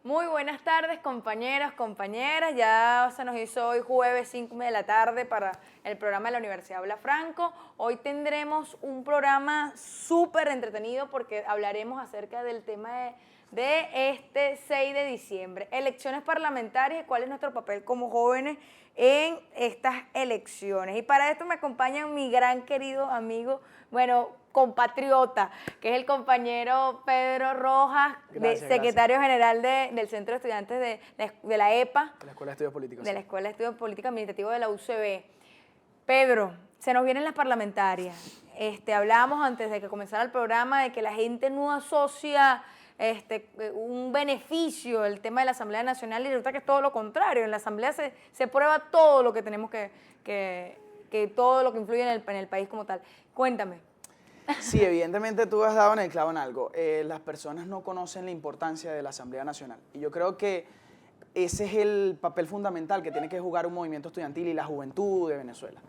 Muy buenas tardes, compañeros, compañeras. Ya se nos hizo hoy jueves 5 de la tarde para el programa de la Universidad Habla Franco. Hoy tendremos un programa súper entretenido porque hablaremos acerca del tema de este 6 de diciembre. Elecciones parlamentarias y cuál es nuestro papel como jóvenes en estas elecciones. Y para esto me acompaña mi gran querido amigo, compatriota, que es el compañero Pedro Rojas, secretario general del Centro de Estudiantes de la EPA. De la Escuela de Estudios Políticos. De la Escuela de Estudios Políticos Administrativos de la UCB. Pedro, se nos vienen las parlamentarias. Hablábamos antes de que comenzara el programa de que la gente no asocia un beneficio el tema de la Asamblea Nacional y resulta que es todo lo contrario. En la Asamblea se prueba todo lo que tenemos todo lo que influye en el país como tal. Cuéntame. Sí, evidentemente tú has dado en el clavo en algo. Las personas no conocen la importancia de la Asamblea Nacional. Y yo creo que ese es el papel fundamental que tiene que jugar un movimiento estudiantil y la juventud de Venezuela.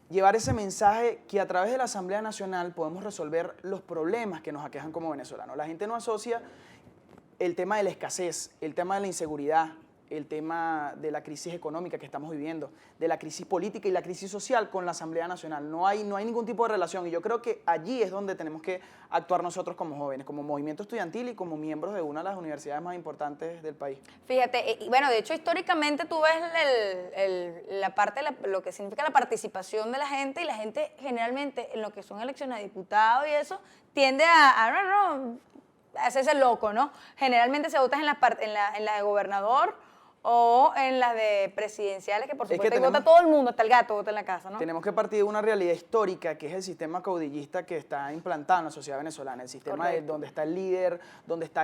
Llevar ese mensaje que a través de la Asamblea Nacional podemos resolver los problemas que nos aquejan como venezolanos. La gente no asocia el tema de la escasez, el tema de la inseguridad, el tema de la crisis económica que estamos viviendo, de la crisis política y la crisis social con la Asamblea Nacional. No hay ningún tipo de relación y yo creo que allí es donde tenemos que actuar nosotros como jóvenes, como movimiento estudiantil y como miembros de una de las universidades más importantes del país. Fíjate, de hecho históricamente tú ves la parte de lo que significa la participación de la gente y la gente generalmente en lo que son elecciones de diputados y eso tiende a hacerse loco, ¿no? Generalmente se vota en la de gobernador o en las de presidenciales, que por supuesto vota todo el mundo, hasta el gato vota en la casa, ¿no? Tenemos que partir de una realidad histórica, que es el sistema caudillista que está implantado en la sociedad venezolana, el sistema donde está el líder,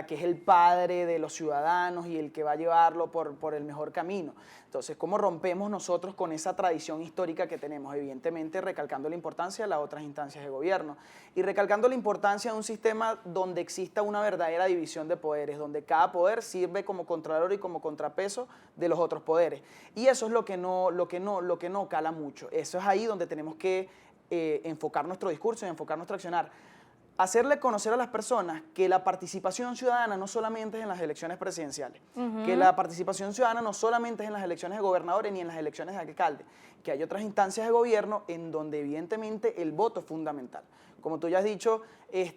que es el padre de los ciudadanos y el que va a llevarlo por el mejor camino. Entonces, ¿cómo rompemos nosotros con esa tradición histórica que tenemos? Evidentemente, recalcando la importancia de las otras instancias de gobierno y recalcando la importancia de un sistema donde exista una verdadera división de poderes, donde cada poder sirve como contralor y como contrapeso de los otros poderes. Y eso es lo que no cala mucho. Eso es ahí donde tenemos que enfocar nuestro discurso y enfocar nuestro accionar. Hacerle conocer a las personas que la participación ciudadana no solamente es en las elecciones presidenciales, que la participación ciudadana no solamente es en las elecciones de gobernadores ni en las elecciones de alcalde, que hay otras instancias de gobierno en donde evidentemente el voto es fundamental. Como tú ya has dicho,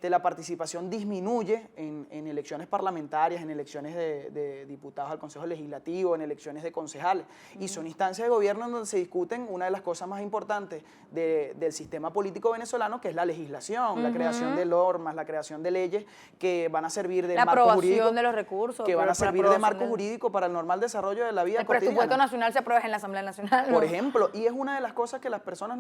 la participación disminuye en elecciones parlamentarias, en elecciones de diputados al Consejo Legislativo, en elecciones de concejales. Y son instancias de gobierno en donde se discuten una de las cosas más importantes del sistema político venezolano, que es la legislación, la creación de normas, la creación de leyes que van a servir de marco jurídico. La aprobación de los recursos. Que van a servir de marco jurídico para el normal desarrollo de la vida cotidiana. El presupuesto nacional se aprueba en la Asamblea Nacional, ¿no? Por ejemplo, y es una de las cosas que las personas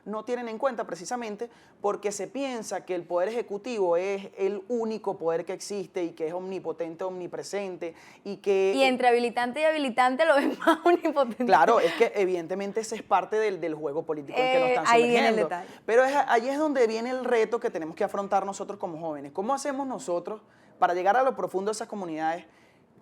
no tienen en cuenta precisamente porque se piensa que el Poder Ejecutivo es el único poder que existe y que es omnipotente, omnipresente y que... Y entre habilitante y habilitante lo ven más omnipotente. Claro, es que evidentemente ese es parte del juego político en que nos están sumergiendo. Ahí viene el detalle. Pero ahí es donde viene el reto que tenemos que afrontar nosotros como jóvenes. ¿Cómo hacemos nosotros para llegar a lo profundo de esas comunidades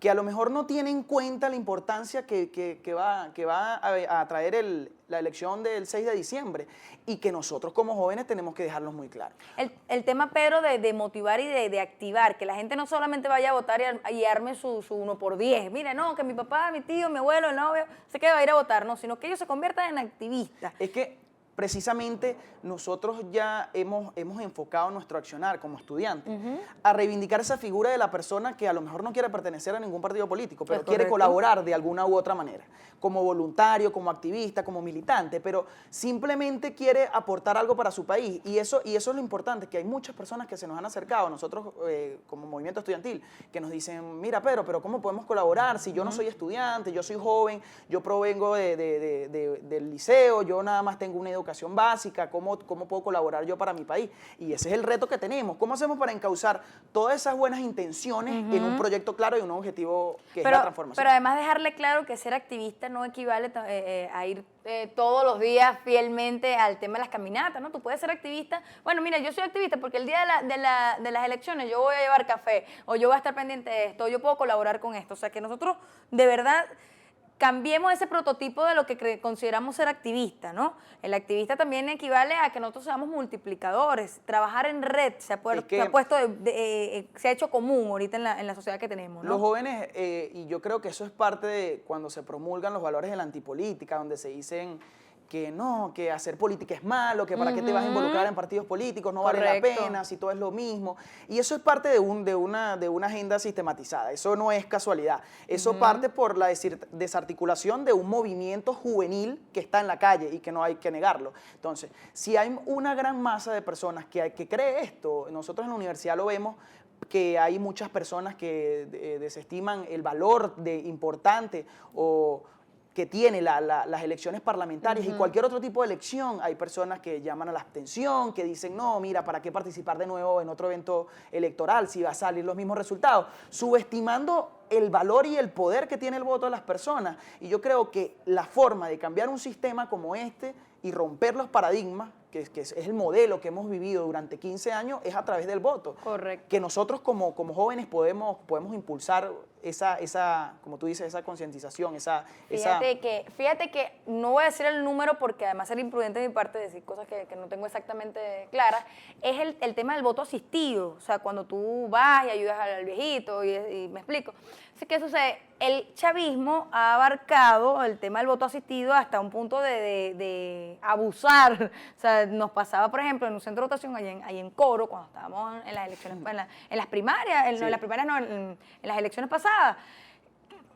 que a lo mejor no tienen en cuenta la importancia que va a traer la elección del 6 de diciembre y que nosotros como jóvenes tenemos que dejarlos muy claros? El tema, Pedro, de motivar y de activar, que la gente no solamente vaya a votar y arme su 1×10, mira, no, que mi papá, mi tío, mi abuelo, el novio, sé que va a ir a votar, no, sino que ellos se conviertan en activistas. Es que precisamente nosotros ya hemos enfocado nuestro accionar como estudiantes a reivindicar esa figura de la persona que a lo mejor no quiere pertenecer a ningún partido político, pero quiere colaborar de alguna u otra manera, como voluntario, como activista, como militante, pero simplemente quiere aportar algo para su país. Y eso es lo importante, que hay muchas personas que se nos han acercado a nosotros como movimiento estudiantil, que nos dicen, mira Pedro, pero ¿cómo podemos colaborar si yo no soy estudiante, yo soy joven, yo provengo del liceo, yo nada más tengo una educación básica, ¿cómo puedo colaborar yo para mi país? Y ese es el reto que tenemos. ¿Cómo hacemos para encauzar todas esas buenas intenciones en un proyecto claro y un objetivo que es la transformación? Pero además dejarle claro que ser activista no equivale a ir todos los días fielmente al tema de las caminatas, ¿no? Tú puedes ser activista. Bueno, mira, yo soy activista porque el día de las elecciones yo voy a llevar café o yo voy a estar pendiente de esto, o yo puedo colaborar con esto. O sea, que nosotros de verdad cambiemos ese prototipo de lo que consideramos ser activista, ¿no? El activista también equivale a que nosotros seamos multiplicadores, trabajar en red, se ha hecho común ahorita en la sociedad que tenemos, ¿no? Los jóvenes, y yo creo que eso es parte de cuando se promulgan los valores de la antipolítica, donde se dicen que no, que hacer política es malo, que para qué te vas a involucrar en partidos políticos, no vale la pena, si todo es lo mismo. Y eso es parte de una agenda sistematizada, eso no es casualidad. Eso parte por la desarticulación de un movimiento juvenil que está en la calle y que no hay que negarlo. Entonces, si hay una gran masa de personas que cree esto, nosotros en la universidad lo vemos, que hay muchas personas que desestiman el valor importante o que tiene las elecciones parlamentarias y cualquier otro tipo de elección. Hay personas que llaman a la abstención, que dicen, no, mira, ¿para qué participar de nuevo en otro evento electoral si va a salir los mismos resultados? Subestimando el valor y el poder que tiene el voto de las personas. Y yo creo que la forma de cambiar un sistema como este y romper los paradigmas, que es el modelo que hemos vivido durante 15 años, es a través del voto. Correcto. Que nosotros como jóvenes podemos impulsar esa, como tú dices, esa concientización, Fíjate que no voy a decir el número porque además sería imprudente de mi parte decir cosas que no tengo exactamente claras, es el tema del voto asistido, o sea, cuando tú vas y ayudas al viejito y me explico. Así que sucede, el chavismo ha abarcado el tema del voto asistido hasta un punto de abusar, o sea, nos pasaba, por ejemplo, en un centro de votación ahí en Coro, cuando estábamos en las elecciones, en las primarias, en las elecciones pasadas.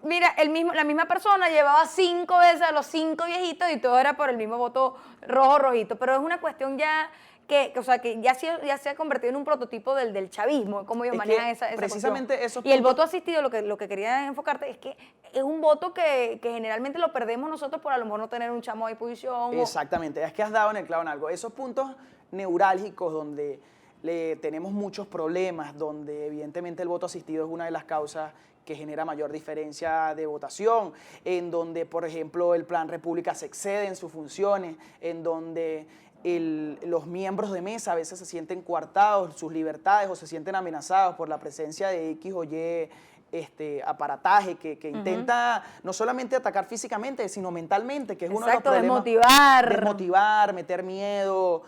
Mira, la misma persona llevaba 5 veces a los 5 viejitos y todo era por el mismo voto rojito, pero es una cuestión ya que ya se ha convertido en un prototipo del chavismo, cómo ellos manejan esa precisamente cuestión. esos Y el puntos... voto asistido, lo que quería enfocarte es que es un voto que generalmente lo perdemos nosotros por a lo mejor no tener un chamo a disposición. Exactamente, es que has dado en el clavo en algo. Esos puntos neurálgicos donde tenemos muchos problemas, donde evidentemente el voto asistido es una de las causas que genera mayor diferencia de votación, en donde, por ejemplo, el Plan República se excede en sus funciones, en donde los miembros de mesa a veces se sienten coartados sus libertades o se sienten amenazados por la presencia de X o Y aparataje que intenta no solamente atacar físicamente, sino mentalmente, que es uno de los problemas. Desmotivar, meter miedo,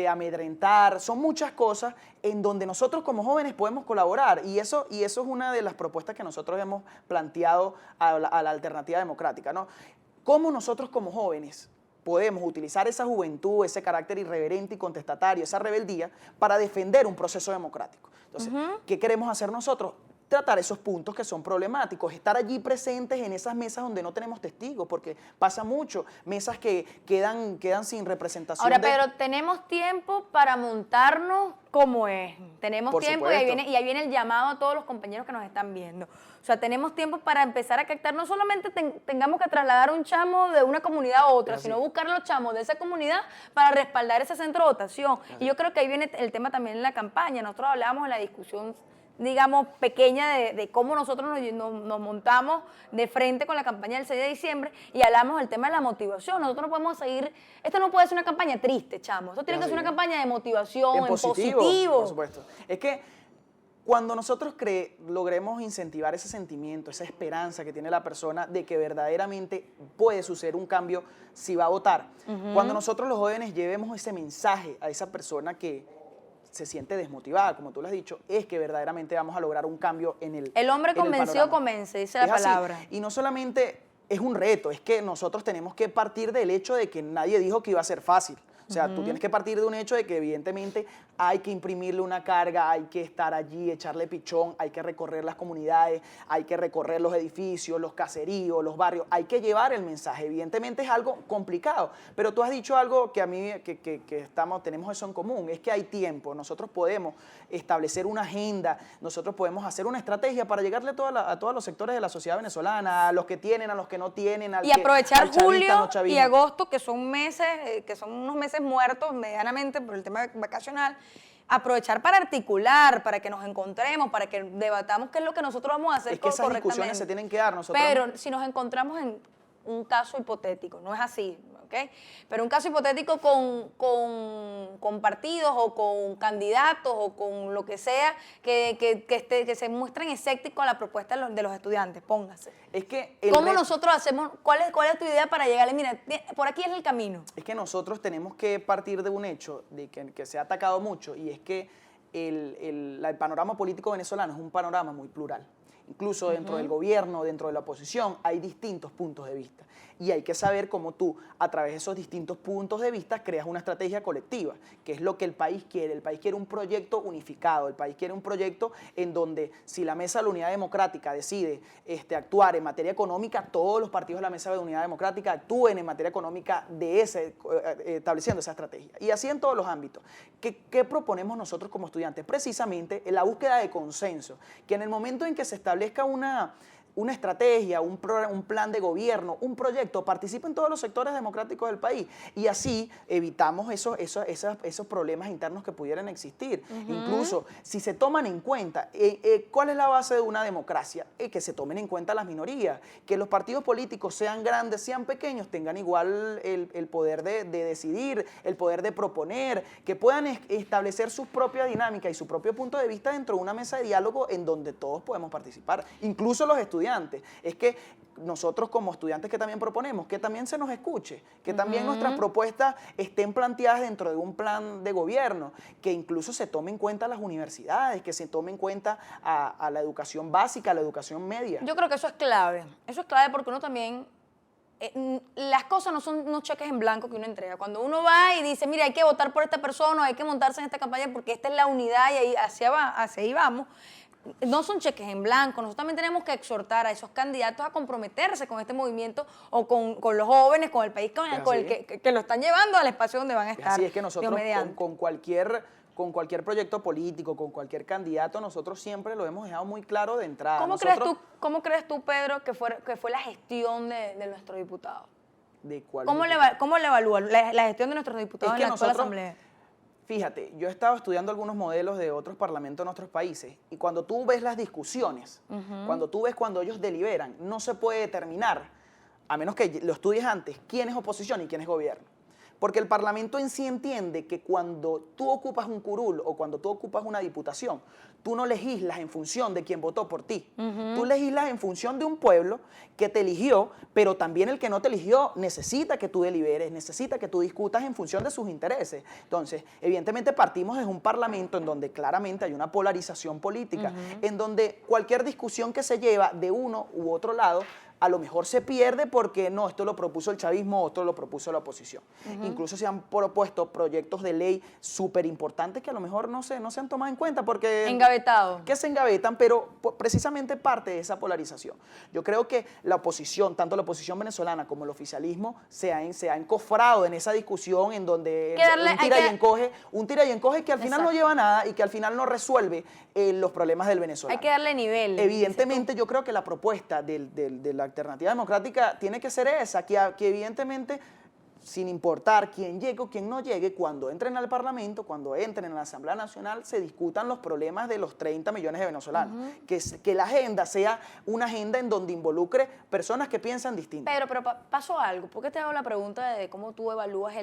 amedrentar, son muchas cosas en donde nosotros como jóvenes podemos colaborar y eso es una de las propuestas que nosotros hemos planteado a la alternativa democrática, ¿no? ¿Cómo nosotros como jóvenes podemos utilizar esa juventud, ese carácter irreverente y contestatario, esa rebeldía, para defender un proceso democrático? Entonces, ¿qué queremos hacer nosotros? Tratar esos puntos que son problemáticos, estar allí presentes en esas mesas donde no tenemos testigos, porque pasa mucho, mesas que quedan sin representación. Ahora, pero tenemos tiempo para montarnos como es, tenemos Por tiempo supuesto. y ahí viene el llamado a todos los compañeros que nos están viendo. O sea, tenemos tiempo para empezar a captar, no solamente tengamos que trasladar un chamo de una comunidad a otra, sino buscar los chamos de esa comunidad para respaldar ese centro de votación. Y yo creo que ahí viene el tema también en la campaña. Nosotros hablábamos en la discusión, digamos, pequeña de cómo nosotros nos montamos de frente con la campaña del 6 de diciembre y hablamos del tema de la motivación. Nosotros no podemos seguir, esto no puede ser una campaña triste, chamo, esto tiene que ser una campaña de motivación, en positivo. Por supuesto. Es que cuando nosotros logremos incentivar ese sentimiento, esa esperanza que tiene la persona de que verdaderamente puede suceder un cambio si va a votar, cuando nosotros los jóvenes llevemos ese mensaje a esa persona que se siente desmotivada, como tú lo has dicho, es que verdaderamente vamos a lograr un cambio en el hombre convencido convence, dice la palabra. Así. Y no solamente es un reto, es que nosotros tenemos que partir del hecho de que nadie dijo que iba a ser fácil. O sea, tú tienes que partir de un hecho de que evidentemente hay que imprimirle una carga, hay que estar allí, echarle pichón, hay que recorrer las comunidades, hay que recorrer los edificios, los caseríos, los barrios, hay que llevar el mensaje. Evidentemente es algo complicado, pero tú has dicho algo que a mí, tenemos eso en común, es que hay tiempo, nosotros podemos establecer una agenda, nosotros podemos hacer una estrategia para llegarle a todos los sectores de la sociedad venezolana, a los que tienen, a los que no tienen, y aprovechar julio y agosto, que son meses, que son unos meses muertos medianamente por el tema vacacional, aprovechar para articular, para que nos encontremos, para que debatamos qué es lo que nosotros vamos a hacer correctamente. Es que esas discusiones se tienen que dar. Nosotros pero si nos encontramos en un caso hipotético, no es así, ¿ok? Pero un caso hipotético con partidos o con candidatos o con lo que sea que se muestren escépticos a la propuesta de los estudiantes, póngase. Es que ¿Cómo nosotros hacemos? ¿Cuál es tu idea para llegarle? Mira, por aquí es el camino. Es que nosotros tenemos que partir de un hecho de que se ha atacado mucho, y es que el panorama político venezolano es un panorama muy plural. Incluso dentro del gobierno, dentro de la oposición, hay distintos puntos de vista. Y hay que saber cómo tú, a través de esos distintos puntos de vista, creas una estrategia colectiva, que es lo que el país quiere. El país quiere un proyecto unificado, el país quiere un proyecto en donde, si la Mesa de la Unidad Democrática decide actuar en materia económica, todos los partidos de la Mesa de la Unidad Democrática actúen en materia económica estableciendo esa estrategia. Y así en todos los ámbitos. ¿Qué proponemos nosotros como estudiantes? Precisamente en la búsqueda de consenso, que en el momento en que se establezca una estrategia, un plan de gobierno, un proyecto, participen todos los sectores democráticos del país, y así evitamos esos problemas internos que pudieran existir. Incluso si se toman en cuenta, ¿cuál es la base de una democracia? Que se tomen en cuenta las minorías, que los partidos políticos, sean grandes, sean pequeños, tengan igual el poder de decidir, el poder de proponer, que puedan establecer su propia dinámica y su propio punto de vista dentro de una mesa de diálogo en donde todos podemos participar, incluso los estudiantes. Es que nosotros como estudiantes que también proponemos, que también se nos escuche, que también nuestras propuestas estén planteadas dentro de un plan de gobierno, que incluso se tome en cuenta las universidades, que se tome en cuenta a la educación básica, a la educación media. Yo creo que eso es clave porque uno también, las cosas no son unos cheques en blanco que uno entrega. Cuando uno va y dice, mira, hay que votar por esta persona, hay que montarse en esta campaña porque esta es la unidad y ahí, hacia ahí vamos. No son cheques en blanco. Nosotros también tenemos que exhortar a esos candidatos a comprometerse con este movimiento o con los jóvenes, con el país, con el que lo están llevando al espacio donde van a estar. Así es que nosotros con cualquier proyecto político, con cualquier candidato, nosotros siempre lo hemos dejado muy claro de entrada. ¿Cómo crees tú, Pedro, que fue la gestión de nuestro diputado? ¿De cuál? ¿Cómo le evalúan la gestión de nuestros diputados en la actual asamblea? Fíjate, yo he estado estudiando algunos modelos de otros parlamentos en otros países, y cuando tú ves las discusiones, cuando ellos deliberan, no se puede determinar, a menos que lo estudies antes, quién es oposición y quién es gobierno. Porque el Parlamento en sí entiende que cuando tú ocupas un curul o cuando tú ocupas una diputación, tú no legislas en función de quien votó por ti. Tú legislas en función de un pueblo que te eligió, pero también el que no te eligió necesita que tú deliberes, necesita que tú discutas en función de sus intereses. Entonces, evidentemente partimos de un Parlamento en donde claramente hay una polarización política, en donde cualquier discusión que se lleva de uno u otro lado a lo mejor se pierde porque no, esto lo propuso el chavismo o esto lo propuso la oposición. Incluso se han propuesto proyectos de ley súper importantes que a lo mejor no se han tomado en cuenta porque... Engavetado. Que se engavetan, pero precisamente parte de esa polarización. Yo creo que la oposición, tanto la oposición venezolana como el oficialismo, se ha encofrado en esa discusión en donde un tira y encoge que al final no lleva a nada y que al final no resuelve los problemas del venezolano. Hay que darle nivel. Evidentemente yo creo que la propuesta de la alternativa democrática tiene que ser esa, que evidentemente, sin importar quién llegue o quién no llegue, cuando entren al Parlamento, cuando entren en la Asamblea Nacional, se discutan los problemas de los 30 millones de venezolanos. Que la agenda sea una agenda en donde involucre personas que piensan distinto. Pero pasó algo. ¿Por qué te hago la pregunta de cómo tú evalúas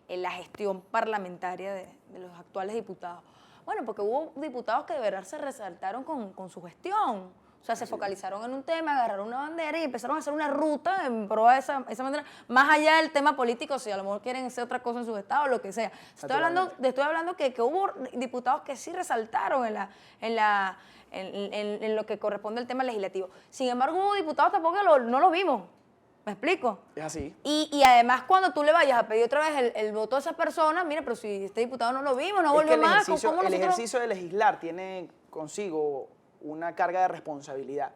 la gestión parlamentaria de los actuales diputados? Bueno, porque hubo diputados que de verdad se resaltaron con su gestión. O sea, se focalizaron en un tema, agarraron una bandera y empezaron a hacer una ruta en pro de esa bandera, más allá del tema político, si a lo mejor quieren hacer otra cosa en sus estados, lo que sea. Estoy hablando que hubo diputados que sí resaltaron en lo que corresponde al tema legislativo. Sin embargo, hubo diputados tampoco que no lo vimos. ¿Me explico? Es así. Y además, cuando tú le vayas a pedir otra vez el voto de esa persona, mira, pero si este diputado no lo vimos, no volvió más. El ejercicio de legislar tiene consigo una carga de responsabilidad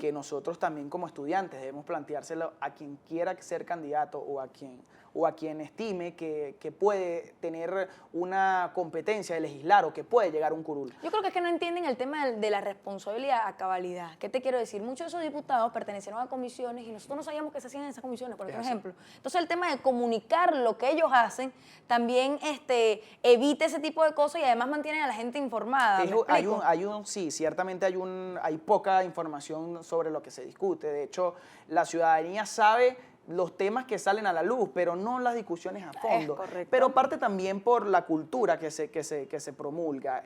que nosotros también como estudiantes debemos planteárselo a quien quiera ser candidato o a quien estime que puede tener una competencia de legislar o que puede llegar a un curul. Yo creo que es que no entienden el tema de la responsabilidad a cabalidad. ¿Qué te quiero decir? Muchos de esos diputados pertenecieron a comisiones y nosotros no sabíamos qué se hacían en esas comisiones, por ejemplo. Entonces el tema de comunicar lo que ellos hacen también evita ese tipo de cosas y además mantienen a la gente informada. Sí, ciertamente hay poca información sobre lo que se discute. De hecho, la ciudadanía sabe los temas que salen a la luz, pero no las discusiones a fondo. correcto. Pero parte también por la cultura que se promulga.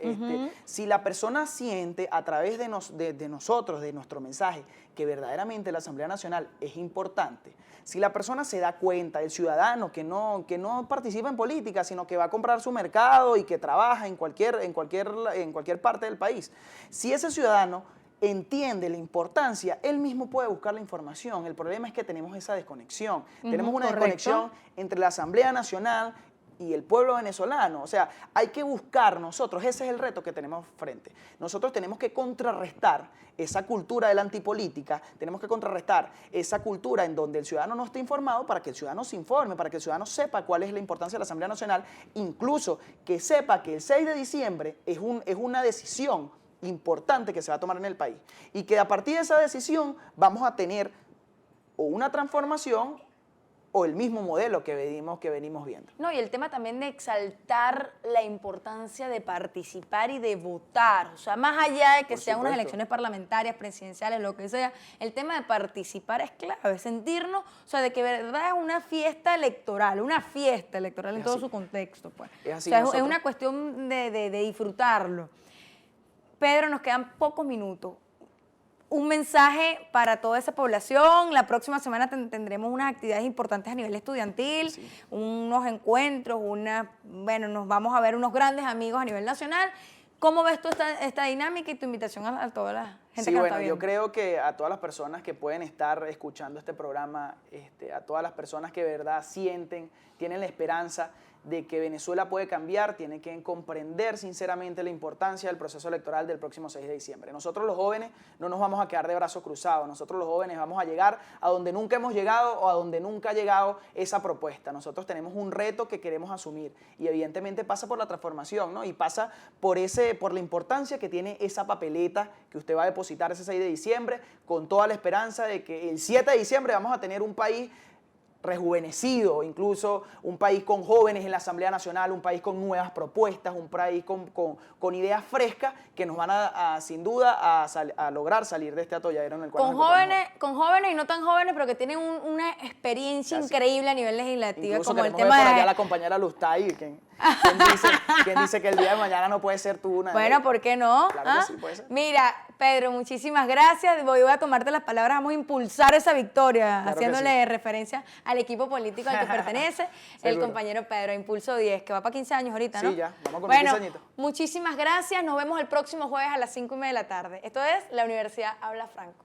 Si la persona siente a través de nosotros, de nuestro mensaje, que verdaderamente la Asamblea Nacional es importante, si la persona se da cuenta, el ciudadano que no participa en política, sino que va a comprar su mercado y que trabaja en cualquier parte del país, si ese ciudadano entiende la importancia, él mismo puede buscar la información. El problema es que tenemos esa desconexión. Tenemos una desconexión entre la Asamblea Nacional y el pueblo venezolano. O sea, hay que buscar nosotros, ese es el reto que tenemos frente. Nosotros tenemos que contrarrestar esa cultura de la antipolítica, tenemos que contrarrestar esa cultura en donde el ciudadano no esté informado para que el ciudadano se informe, para que el ciudadano sepa cuál es la importancia de la Asamblea Nacional, incluso que sepa que el 6 de diciembre es una decisión importante que se va a tomar en el país y que a partir de esa decisión vamos a tener o una transformación o el mismo modelo que venimos viendo. No, y el tema también de exaltar la importancia de participar y de votar, o sea, más allá de que sean unas elecciones parlamentarias, presidenciales, lo que sea, el tema de participar es clave, sentirnos, o sea, de que verdad es una fiesta electoral en todo su contexto, pues. Es así, o sea, es una cuestión de disfrutarlo. Pedro, nos quedan pocos minutos. Un mensaje para toda esa población. La próxima semana tendremos unas actividades importantes a nivel estudiantil, unos encuentros, bueno, nos vamos a ver unos grandes amigos a nivel nacional. ¿Cómo ves tú esta dinámica y tu invitación a toda la gente que nos está viendo? Yo creo que a todas las personas que pueden estar escuchando este programa, a todas las personas que de verdad sienten, tienen la esperanza de que Venezuela puede cambiar, tienen que comprender sinceramente la importancia del proceso electoral del próximo 6 de diciembre. Nosotros los jóvenes no nos vamos a quedar de brazos cruzados, nosotros los jóvenes vamos a llegar a donde nunca hemos llegado o a donde nunca ha llegado esa propuesta. Nosotros tenemos un reto que queremos asumir y evidentemente pasa por la transformación, ¿no? Y pasa por la importancia que tiene esa papeleta que usted va a depositar ese 6 de diciembre con toda la esperanza de que el 7 de diciembre vamos a tener un país rejuvenecido, incluso un país con jóvenes en la Asamblea Nacional, un país con nuevas propuestas, un país con ideas frescas que nos van sin duda a lograr salir de este atolladero en el cual con jóvenes y no tan jóvenes, pero que tienen una experiencia increíble a nivel legislativo. Incluso como el tema tema ver por de allá la compañera Lustay, quien dice que el día de mañana no puede ser tú una. Bueno, ¿por qué no? Claro que sí, puede ser. Mira, Pedro, muchísimas gracias. Voy a tomarte las palabras. Vamos a impulsar esa victoria, claro, haciéndole referencia al equipo político al que pertenece el compañero Pedro, Impulso 10, que va para 15 años ahorita, ¿no? Sí, ya, vamos con 15 añitos. Muchísimas gracias. Nos vemos el próximo jueves a las 5:30 de la tarde. Esto es La Universidad Habla Franco.